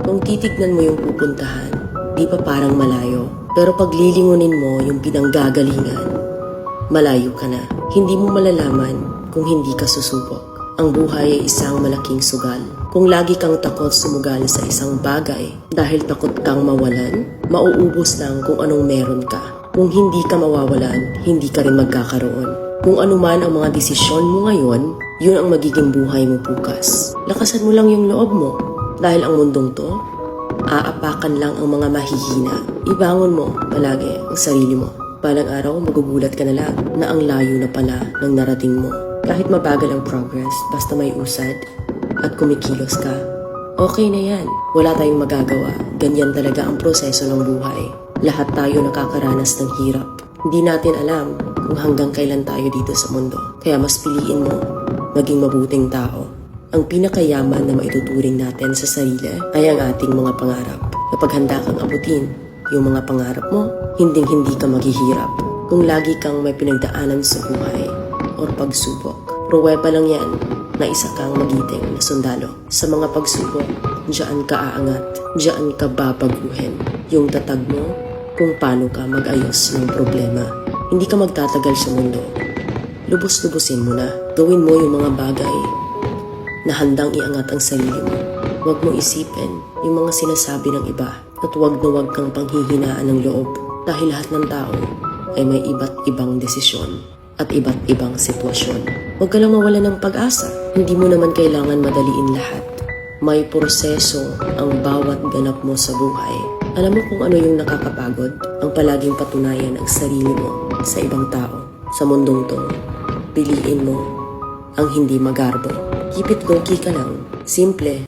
Kung titignan mo yung pupuntahan, di pa parang malayo. Pero pag lilingunin mo yung pinanggagalingan, malayo ka na. Hindi mo malalaman kung hindi ka susubok. Ang buhay ay isang malaking sugal. Kung lagi kang takot sumugal sa isang bagay dahil takot kang mawalan, mauubos lang kung anong meron ka. Kung hindi ka mawawalan, hindi ka rin magkakaroon. Kung ano man ang mga desisyon mo ngayon, yun ang magiging buhay mo bukas. Lakasan mo lang yung loob mo dahil ang mundong to, aapakan lang ang mga mahihina. Ibangon mo palagi ang sarili mo. Balang araw, magugulat ka na lang na ang layo na pala ng narating mo. Kahit mabagal ang progress, basta may usad at kumikilos ka, okay na yan. Wala tayong magagawa. Ganyan talaga ang proseso ng buhay. Lahat tayo nakakaranas ng hirap. Hindi natin alam kung hanggang kailan tayo dito sa mundo. Kaya mas piliin mo maging mabuting tao. Ang pinakayaman na maituturing natin sa sarili ay ang ating mga pangarap. Kapag handa kang abutin yung mga pangarap mo, hinding-hindi ka maghihirap. Kung lagi kang may pinagdaanan sa buhay or pagsubok, pruweba lang yan na isa kang magiting na sundalo. Sa mga pagsubok, diyan ka aangat, diyan ka babaguhin. Yung tatag mo kung paano ka mag-ayos ng problema. Hindi ka magtatagal sa mundo. Lubos-lubusin mo na. Gawin mo yung mga bagay na handang iangat ang sarili mo. Huwag mo isipin yung mga sinasabi ng iba at huwag na huwag kang panghihinaan ng loob dahil lahat ng tao ay may iba't ibang desisyon at iba't ibang sitwasyon. Huwag ka lang mawala ng pag-asa. Hindi mo naman kailangan madaliin lahat. May proseso ang bawat ganap mo sa buhay. Alam mo kung ano yung nakakapagod? Ang palaging patunayan ang sarili mo sa ibang tao. Sa mundong to, piliin mo ang hindi magarbo. Keep it low-key ka lang. Simple.